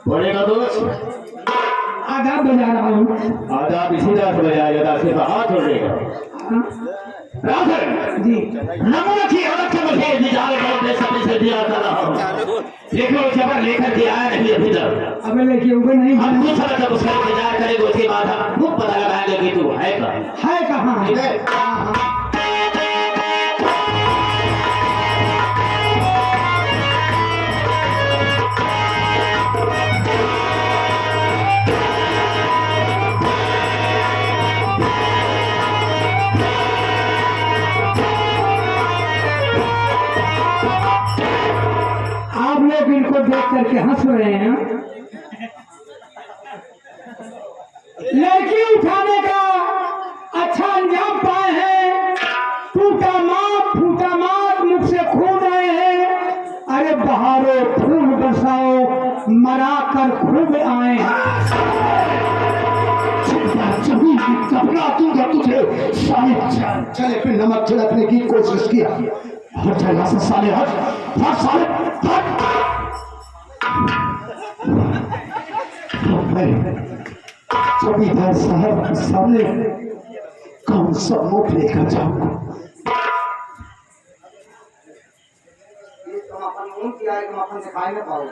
बोलेगा दोस्त? आदाब बजा रहा हूँ। आदाब इसी तरह से बजाया जाता है, सिर्फ हाथ जोड़ेगा। राधन जी नमूना की औरत के मुझे इंतजार करते समय से दिया कर रहा हूँ, लेकिन जबर लेकर के आया नहीं अभी तक। अब लेके ऊपर नहीं हम कुछ समय तक उसका इंतजार करेंगे, उसके बाद हम खूब पता लगाएंगे कि तू है कहाँ। है कहाँ ठीक है? है? आप लोग इनको देख करके हंस रहे हैं। लड़की उठाने का अच्छा अंजाम पाए हैं। टूटा मार मुझसे खून आए हैं। अरे बहारो फूल बरसाओ, मरा कर खूब आए हैं। घबरा दूंगा तुझे साले। चले पे नमक छिड़कने की कोशिश किया। हट जा यहाँ से साले, हट साले हट। जमींदार साहब के सामने कौन सा मुख लेकर जाऊंगा? दिखाई ना पाओ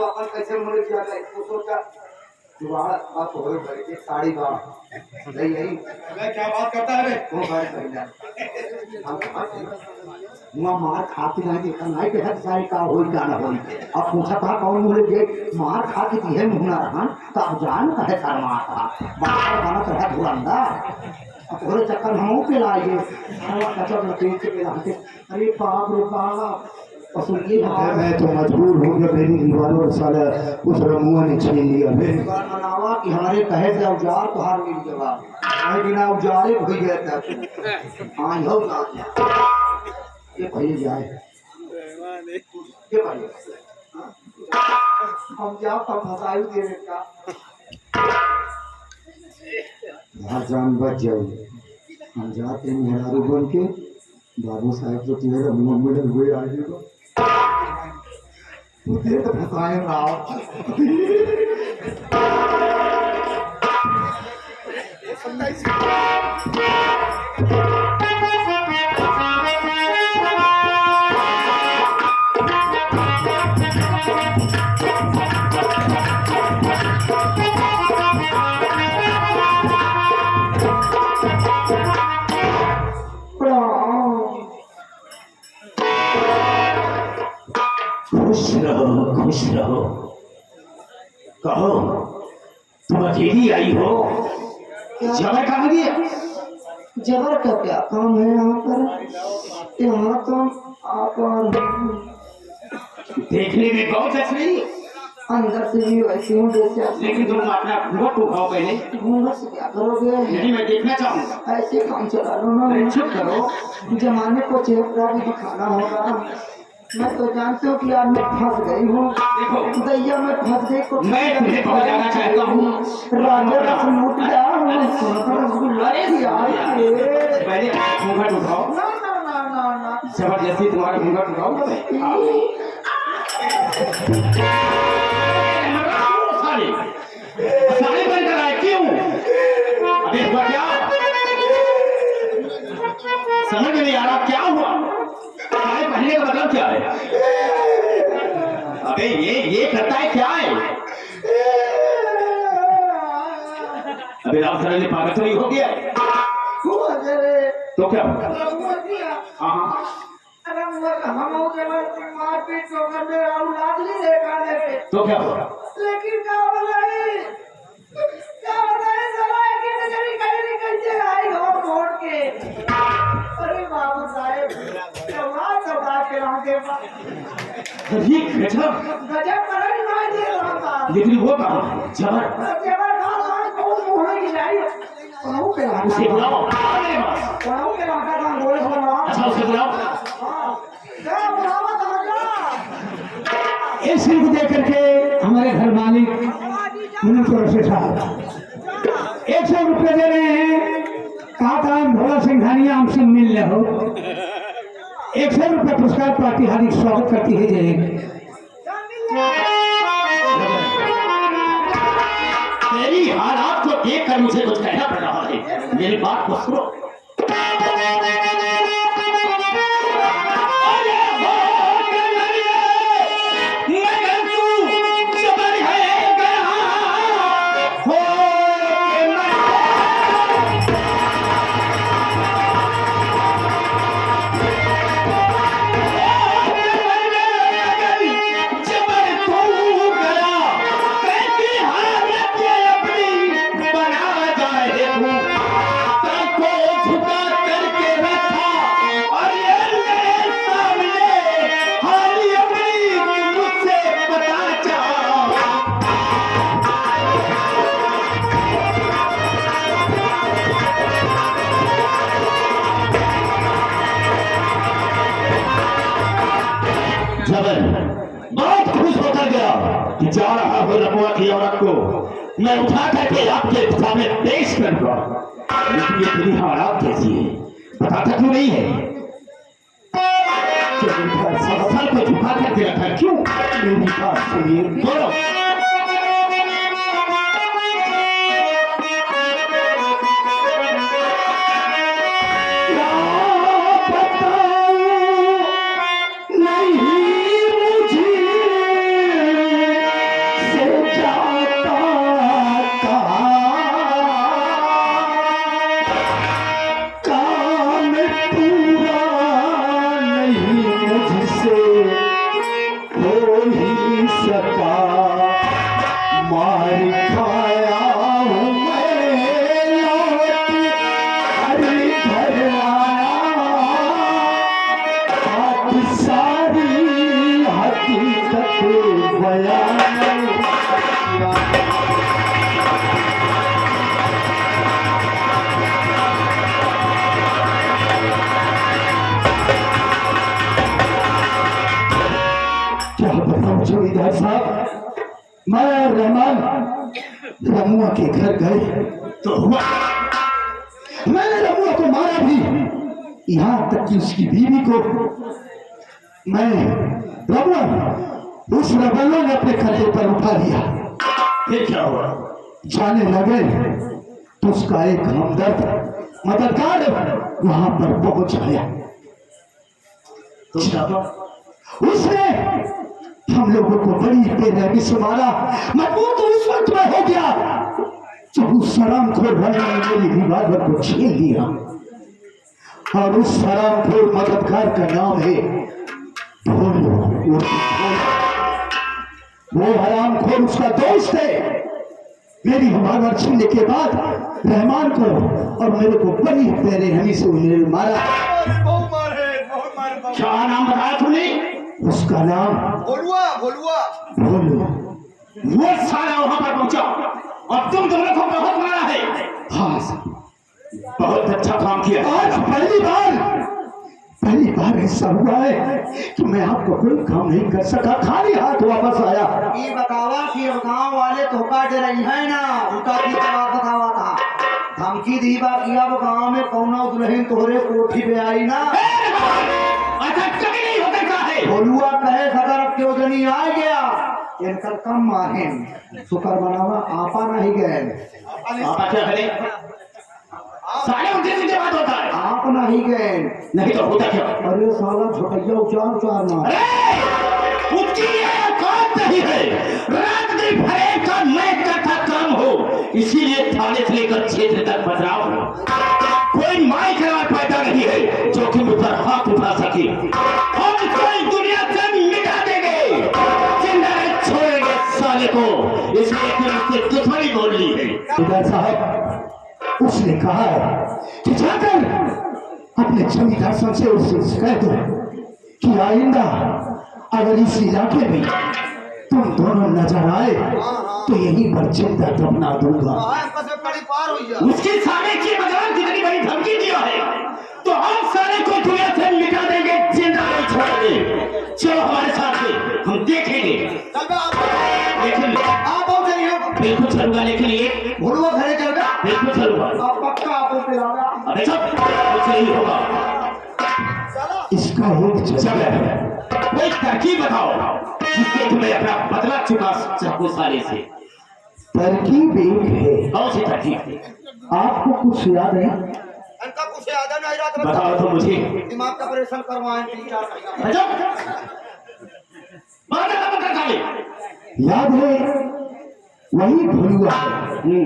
अपन कैसे मुड़े किया इसको सोचा दोबारा बात हो गई। एक साड़ी बात नहीं यही क्या बात करता है रे? वो बात कर वहाँ मार खाती नहीं देखा नहीं कि हर सारी का होई का ना होई। अब पूछा था कौन मुझे जे मार खा के दिए मुहना रहन तब जान कहे शर्मा था बाहर बना तो है धुरंधर। अब पूरे चक्कर हम पे लाए कचर लपेट के लाते। अरे बाप रे बाप पसुली मैं तो मजबूर हो गया। मेरी दीवारों साला उस रमुआ ने छीन लिया। मनावा कि हमारे कहे से औजार तो हार मिल जवाब मैं बिना औजारे भूल गया था। हाँ हो ना ये भैया जाए ये भैया हम क्या फसाई दे का जान बच जाओ। हम जाते हैं मेहरारू बन के बाबू साहब जो तुम्हारे मुंह में हुए आ जाएगा मुझे तो फसाए राव। खुश रहो। कहो तुम अकेली आई हो? जबर कहाँ गया? जबर का क्या काम है यहाँ पर? यहाँ तो आप देखने में बहुत अच्छी, अंदर से भी वैसे हूँ जैसे लेकिन तुम अपना घूंघट उठाओ पहले। घूंघट से क्या करोगे? यही मैं देखना चाहूंगा। ऐसे काम चला लो ना। चुप करो। जमाने को चेहरा भी दिखाना होगा। मैं तो जानती हूँ कि आज मैं फंस गई हूँ। देखो दैया मैं फंस गई को मैं तुम्हें पहुंचाना चाहता हूँ। राजा रसमूट पहले घूंघट उठाओ। ना ना ना ना ना जबरदस्ती तुम्हारा घूंघट उठाओ। सारे बंद कराए क्यों? अबे हुआ क्या? समझ में नहीं आ रहा क्या हुआ? सारे पहनने का मतलब क्या है? अबे ये करता है क्या है? अबे राव सर ने पागल नहीं हो गया? तो क्या हुआ? हाँ तो क्या हुआ? लेकिन क्या बताई आई हो मोड़ के। अरे बाबू साहेब गजब करण नहीं दे रहा था। लेकिन वो कहा जबर उसे बुलाओ। अच्छा उसे बुलाओ। इस सिर को देख करके हमारे घर मालिक साहब 100 रुपये दे रहे हैं। कहा था भोला सिंघानिया हमसे मिल रहे हो। 100 रुपये पुरस्कार पार्टी हार्दिक स्वागत करती है। जय मेरी हालात को देखकर मुझे कुछ कहना पड़ रहा है, मेरी बात को सुनो। जबर बहुत खुश होकर गया कि जा रहा हूँ रमुआ की औरत को मैं उठा करके आपके सामने पेश करूंगा, लेकिन ये तेरी हालात कैसी है बताता क्यों नहीं है? सफल को झुका करके रखा क्यों? मेरी बात सुनिए, बोलो। जमींदार साहब, मैं रहमान रमुआ के घर गए तो हुआ, मैंने रमुआ को मारा भी, यहाँ तक कि उसकी बीवी को मैं रमुआ उस रबलों ने अपने कंधे पर उठा लिया। फिर क्या हुआ? जाने लगे तो उसका एक हमदर्द मददगार वहां पर पहुंच आया। तो उसने हम लोगों को बड़ी बेरहमी से मारा। मजबूर तो उस वक्त में हो गया जब उस सलामखोर भाई ने मेरी रिवाल्वर को छीन लिया, और उस सलामखोर मददगार का नाम है भोलू। वो हरामखोर उसका दोस्त है। मेरी रिवाल्वर छीनने के बाद रहमान को और मेरे को बड़ी बेरहमी से उन्हें मारा। क्या नाम बताया तूने? उसका नाम भोलुआ। भोलू। वो साला वहां पर पहुंचा और तुम दोनों को बहुत मारा है। हाँ सर, बहुत अच्छा काम किया। आज पहली बार ऐसा हुआ है कि मैं आपको कोई काम नहीं कर सका, खाली हाथ वापस आया। ये बतावा कि अब गाँव वाले धोखा दे रही है ना, उनका की जवाब बतावा था। धमकी दी बा कि अब गाँव में कौना दुल्हन तोहरे कोठी पे आई ना, ऐसा कभी नहीं हो सकता है। भोलुआ कहे सदर अब क्यों जनी आ गया, इनकर कम माहे शुक्र बनावा आपा नहीं गए। आपा क्या करे? सारे उल्टे सीधे बात होता है। आप नहीं गए, नहीं तो होता क्या? अरे साला झोटैया उचार मार। अरे उसकी ये औकात नहीं है। रात दिन भरे का मैं करता काम हो, इसीलिए थाने से लेकर क्षेत्र तक बदलाव हो। कोई माई खराब पैदा नहीं है जो कि मुझ पर हाथ उठा सके। हम कोई दुनिया से मिटा देंगे, जिंदा नहीं छोड़ेंगे साले को। इसलिए फिर उससे दुश्मनी बोल ली है। जमींदार साहब, उसने कहा है कि जाकर अपने जमींदार साहब से उससे कह दो कि आइंदा अगर इस इलाके में तुम दोनों नजर आए तो यहीं पर जिंदा दफना दूंगा। उसकी साले की बजाय जितनी बड़ी धमकी दिया है तो हम सारे को दुनिया से मिटा देंगे, जिंदा नहीं छोड़ेंगे। चलो हमारे साथ में, हम देखेंगे। लेकिन बिल्कुल चलूंगा, लेकिन ये भोलुआ घरे चल गया, बिल्कुल चलूंगा। अब पक्का आपको पिलाऊंगा। अरे सब कुछ नहीं होगा। इसका एक चल कोई तरकीब बताओ जिससे तुम्हें अपना बदला चुका सकूं साले से। तरकीब एक है। कौन सी तरकीब? आपको कुछ याद है? इनका कुछ याद नहीं रात में बताओ तो मुझे। दिमाग का ऑपरेशन करवाएं 3-4 महीना याद है वही भलुआ है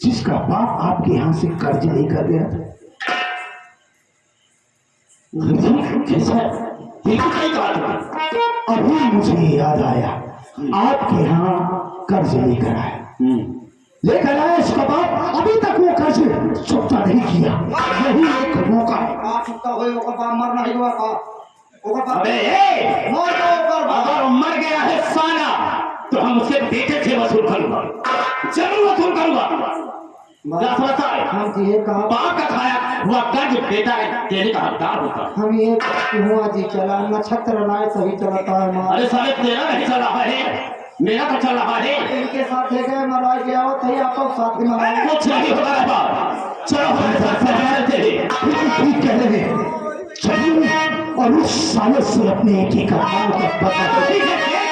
जिसका बाप आपके यहाँ से कर्ज लेकर गया था। कैसा? ये तो सही कहा तुमने। अभी मुझे याद आया, आपके यहाँ कर्ज लेकर आया। लेकर आया इसका बाप, अभी तक वो कर्ज चुकता नहीं किया। यही एक मौका है। का चुकता होए ओकर बाप मरना है दुआ का ओकर बाप अबे ए, मर गया ओकर बाप अगर मर गया है साला तो हम उसके बेटे से वसूल करूंगा, जरूर वसूल करूंगा। क्या समझता है? हम ये कहा बाप का खाया हुआ कर्ज बेटा देने का हकदार होता है। हम ये हुआ जी चला नक्षत्र लाए सही चलता है माँ। अरे साले तेरा नहीं चल रहा है, मेरा तो चल रहा है। इनके साथ ले गए मरवा के आओ तो आप साथ में मराए। कुछ नहीं होगा रे बाप, चलो हमारे साथ चलते हैं। ठीक कह रहे हैं, चलिए और उस साले से अपने एक ही का पता ठीक है।